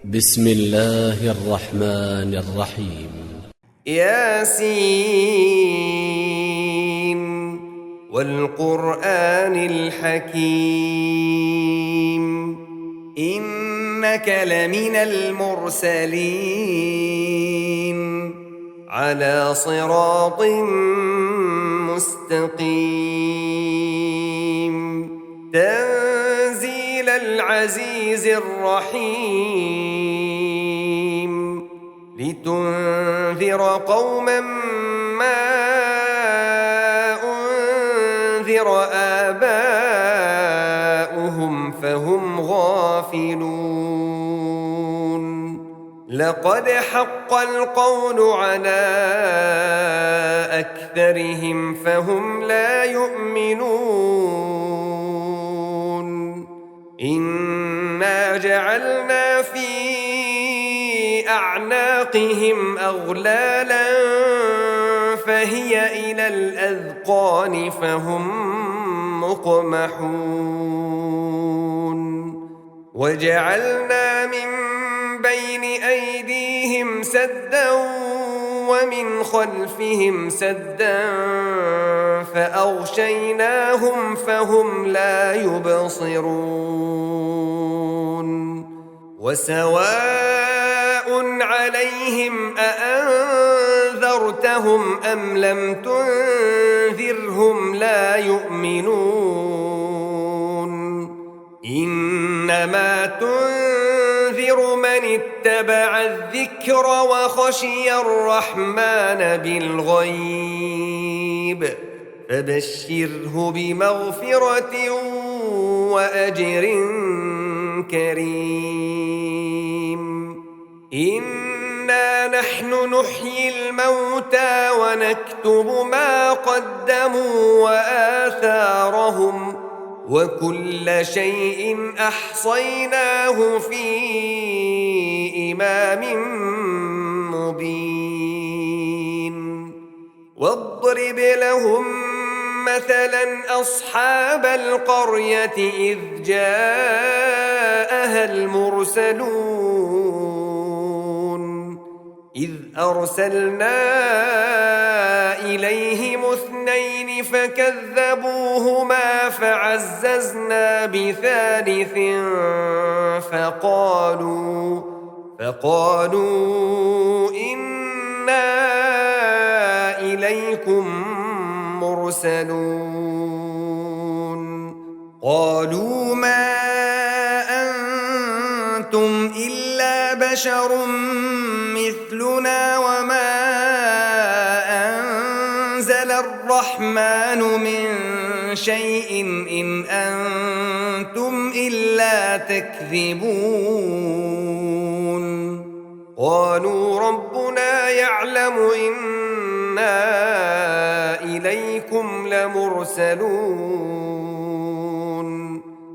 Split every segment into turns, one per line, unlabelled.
بسم الله الرحمن الرحيم.
ياسين والقرآن الحكيم إنك لمن المرسلين على صراط مستقيم تنزيل العزيز الرحيم لتنذر قوما ما أنذر آباؤهم فهم غافلون لقد حق القول على أكثرهم فهم لا يؤمنون إنا جعلنا في أعناقهم أغلالا فهي إلى الأذقان فهم مقمحون وجعلنا من بين أيديهم سدا ومن خلفهم سدا فأغشيناهم فهم لا يبصرون وسواء عليهم أأنذرتهم أم لم تنذرهم لا يؤمنون إنما تنذر من اتبع الذكر وخشي الرحمن بالغيب فبشره بمغفرة وأجر كريم إنا نحن نحيي الموتى ونكتب ما قدموا وآثارهم وكل شيء أحصيناه في إمام مبين واضرب لهم مثلا أصحاب القرية إذ جاءها المرسلون إذ أرسلنا إليهم اثنين فكذبوهما فعززنا بثالث فقالوا إنا إليكم مرسلون قالوا ما أنتم إلا بشر مثلنا وما أنزل الرحمن من شيء إن أنتم إلا تكذبون قالوا ربنا يعلم إنا إليكم لمرسلون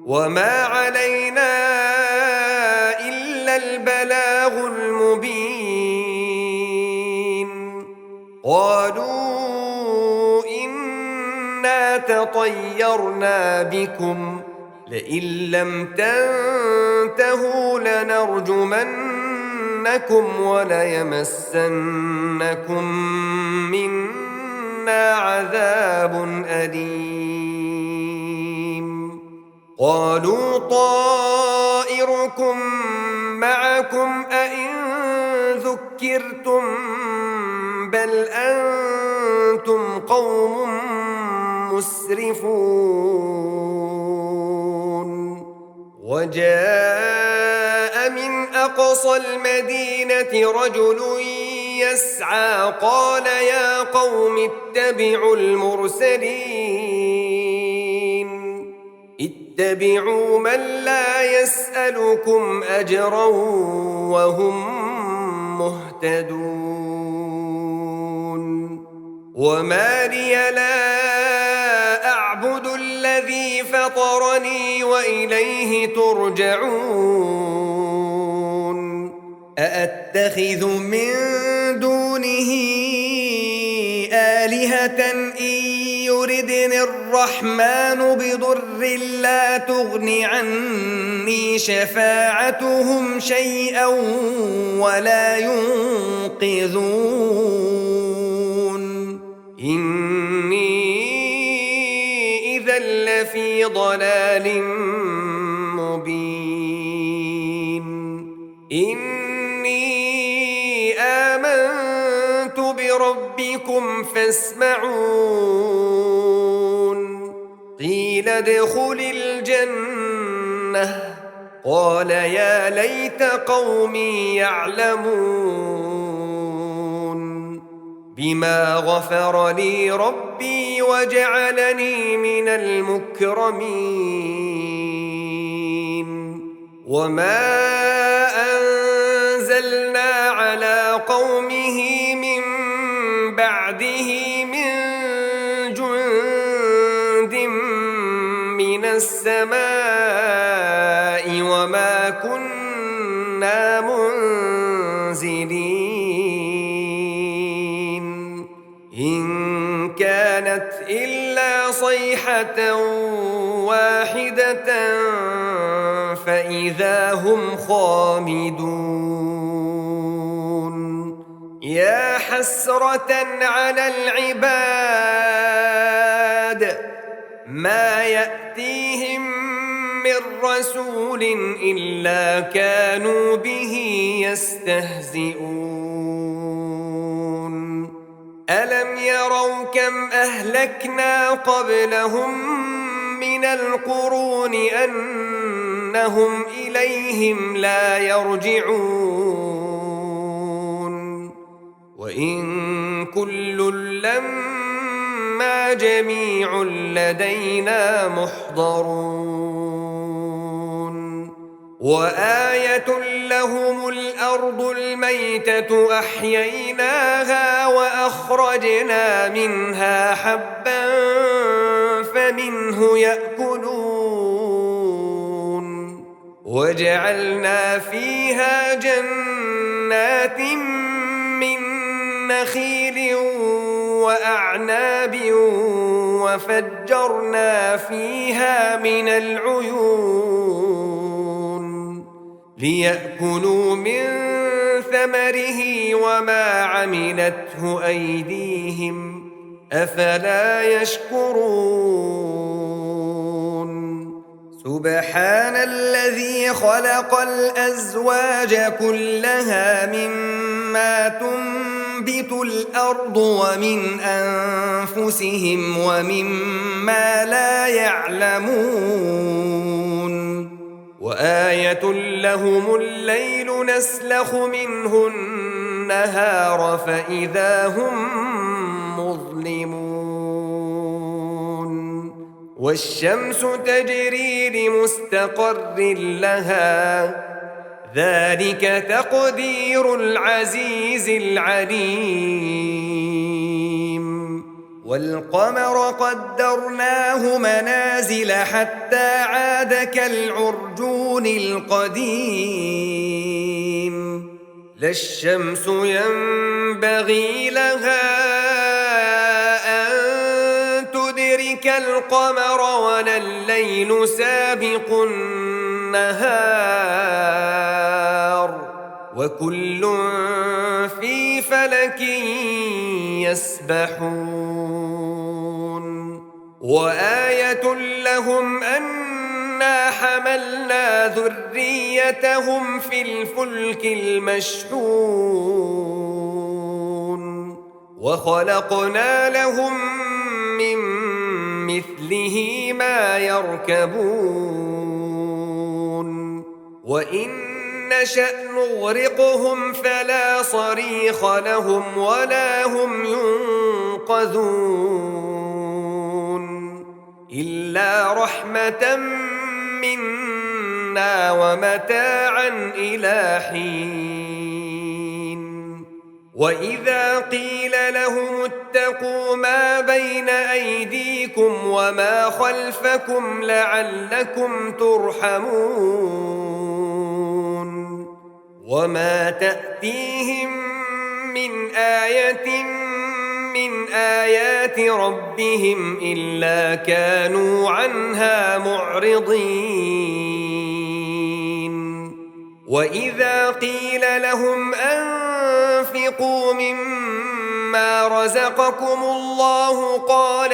وما علينا إلا البلاغ المبين قالوا إنا تطيرنا بكم لئن لم تنتهوا لنرجمنكم وليمسنكم منا عذاب أليم قالوا طائركم معكم أئن ذكرتم بل أنتم قوم مسرفون وجاء من أقصى المدينة رجل يسعى قال يا قوم اتبعوا المرسلين اتبعوا من لا يسألكم أجرا وهم مهتدون وما لي لا أعبد الذي فطرني وإليه ترجعون أأتخذ من دونه آلهة إن يردني الرحمن بضر لا تغن عني شفاعتهم شيئا ولا ينقذون إني إذا لفي ضلال مبين إني آمنت بربكم فاسمعون قيل ادخل الجنة قال يا ليت قومي يعلمون بما غفر لي ربي وجعلني من المكرمين وما أنزلنا على قومه من بعده من جند من السماء وما كنا منزلين إن كانت إلا صيحة واحدة فإذا هم خامدون يا حسرة على العباد ما يأتيهم من رسول إلا كانوا به يستهزئون ألم يروا كم أهلكنا قبلهم من القرون أنهم إليهم لا يرجعون وإن كل لما جميع لدينا محضرون وآية لهم الأرض الميتة أحييناها وأخرجنا منها حبا فمنه يأكلون وجعلنا فيها جنات من نخيل وأعناب وفجرنا فيها من العيون ليأكلوا من ثمره وما عملته أيديهم أفلا يشكرون سبحان الذي خلق الأزواج كلها مما تنبت الأرض ومن أنفسهم ومما لا يعلمون وآية لهم الليل نسلخ منه النهار فإذا هم مظلمون والشمس تجري لمستقر لها ذلك تقدير العزيز العليم والقمر قدرناه منازل حتى عاد كالعرجون القديم لا الشمس ينبغي لها أن تدرك القمر ولا الليل سابق النهار وكل في فلك يسبحون وآية لهم أنا حملنا ذريتهم في الفلك المشحون وخلقنا لهم من مثله ما يركبون وإن نشأ نغرقهم فلا صريخ لهم ولا هم ينقذون إلا رحمة منا ومتاعا إلى حين وإذا قيل لهم اتقوا ما بين أيديكم وما خلفكم لعلكم ترحمون وما تأتيهم من آية من آيات ربهم إلا كانوا عنها معرضين وإذا قيل لهم أنفقوا مما رزقكم الله قال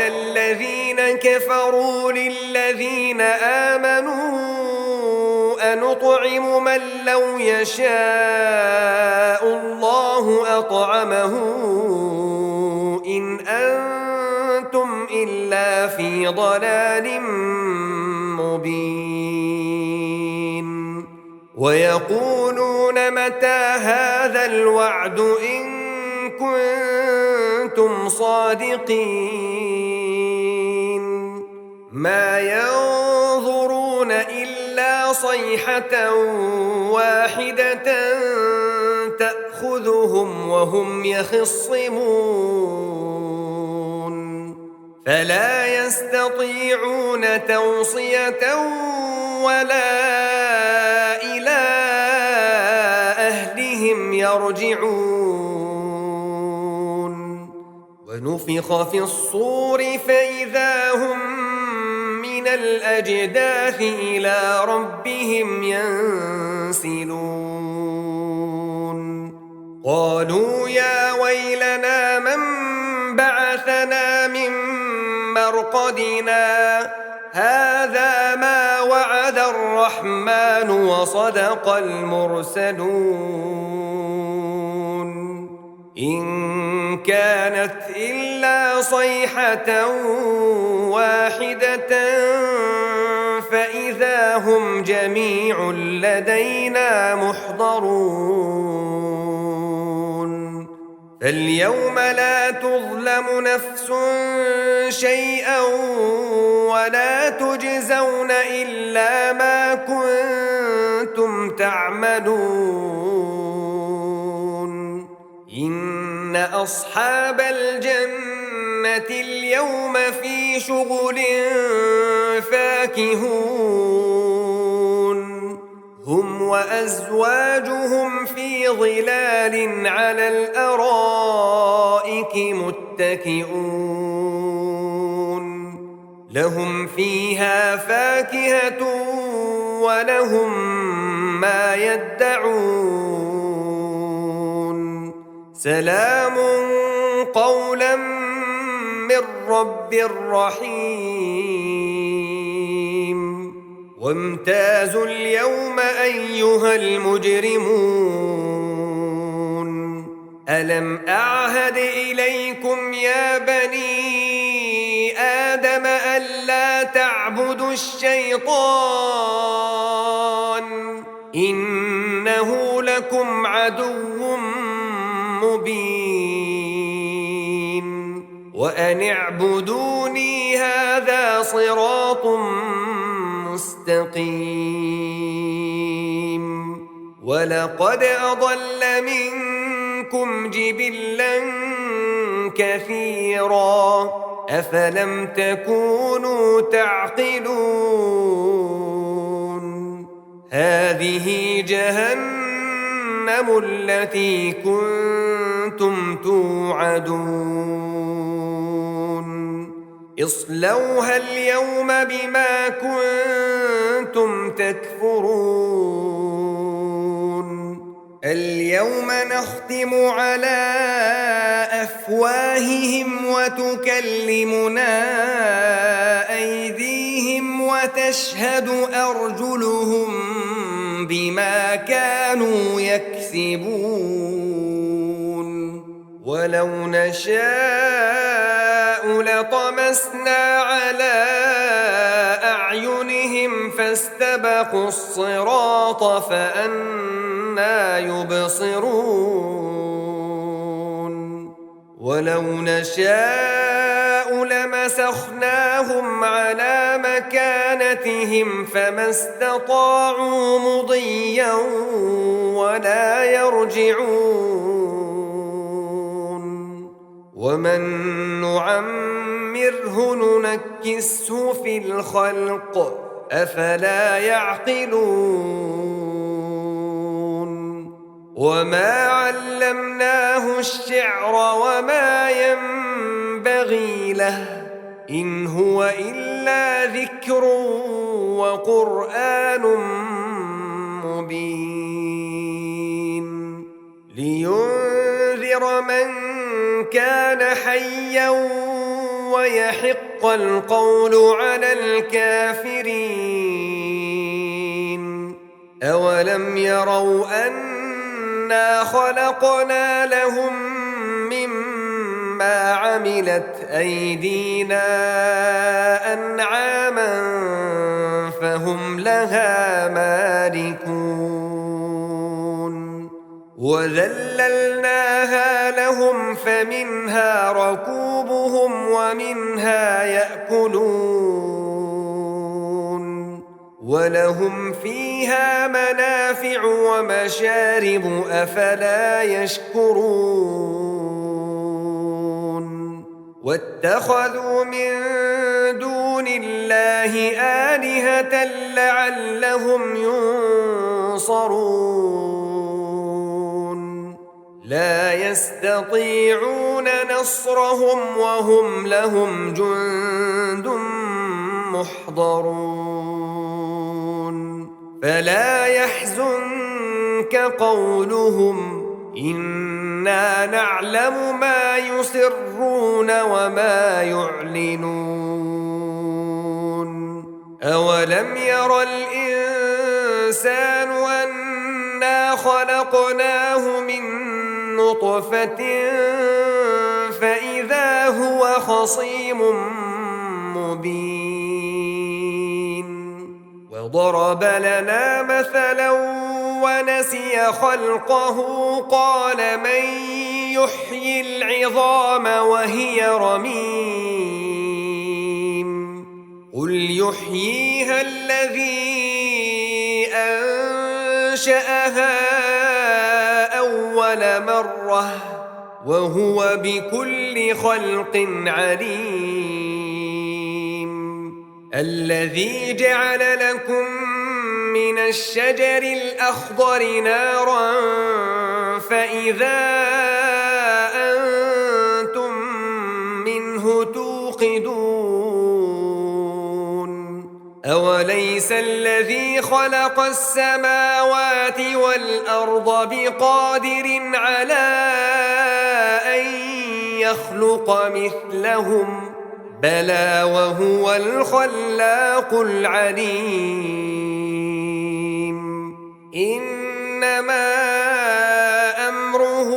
الذين كفروا للذين آمنوا أنطعم من لو يشاء الله أطعمه إن أنتم إلا في ضلال مبين ويقولون متى هذا الوعد إن كنتم صادقين ما ينظرون إلا صيحة واحدة تأخذهم وهم يخصمون فلا يستطيعون توصية ولا إلى أهلهم يرجعون ونفخ في الصور فإذا هم من الأجداث إلى ربهم ينسلون قالوا يا ويلنا من بعثنا من مرقدنا هذا ما وعد الرحمن وصدق المرسلون إن كانت إلا صيحة واحدة فإذا هم جميع لدينا محضرون فاليوم لا تظلم نفس شيئا ولا تجزون إلا ما كنتم تعملون إن أصحاب الجنة اليوم في شغل فاكهون هم وأزواجهم في ظلال على الأرائك متكئون لهم فيها فاكهة ولهم ما يدعون سلام قولا من رب رحيم وامتازوا اليوم أيها المجرمون ألم أعهد إليكم يا بني آدم ألا تعبدوا الشيطان إنه لكم عدو مبين وأن اعبدوني هذا صراط مستقيم ولقد أضل منكم جبلا كثيرا أفلم تكونوا تعقلون هذه جهنم التي كنتم توعدون اصلوها اليوم بما كنتم تكفرون اليوم نختم على أفواههم وتكلمنا أيديهم وتشهد أرجلهم بما كانوا يكسبون ولو نشاء لطمسنا على أعينهم فاستبقوا الصراط فأنى يبصرون ولو نشاء لمسخناهم على مكانتهم فما استطاعوا مضيا ولا يرجعون ومن نعمره ننكسه في الخلق أفلا يعقلون وما علمناه الشعر وما ينبغي له إن هو إلا ذكر وقرآن مبين لينذر من كان حيا ويحق القول على الكافرين أولم يروا أنا خلقنا لهم مما عملت أيدينا أنعاما فهم لها مالكون وذللناها لهم فمنها ركوبهم ومنها يأكلون ولهم فيها منافع ومشارب أفلا يشكرون واتخذوا من دون الله آلهة لعلهم ينصرون لا يستطيعون نصرهم وهم لهم جند محضرون فلا يحزنك قولهم إنا نعلم ما يسرون وما يعلنون أولم ير الإنسان أنا خلقناه من نطفة فإذا هو خصيم مبين وضرب لنا مثلا ونسي خلقه قال من يحيي العظام وهي رميم قل يحييها الذي أنشأها أول مرة وهو بكل خلق عليم الذي جعل لكم من الشجر الأخضر نارا فإذا أنتم منه توقدون أوليس الذي خلق السماوات والأرض بقادر على أن يخلق مثلهم بلى وهو الخلاق العليم إنما أمره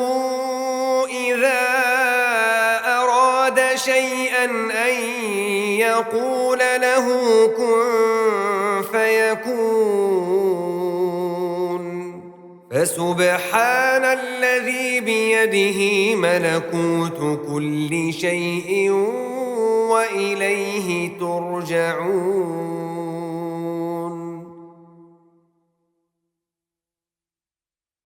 إذا أراد شيئا أن يقول له كن فيكون فسبحان الذي بيده ملكوت كل شيء وإليه ترجعون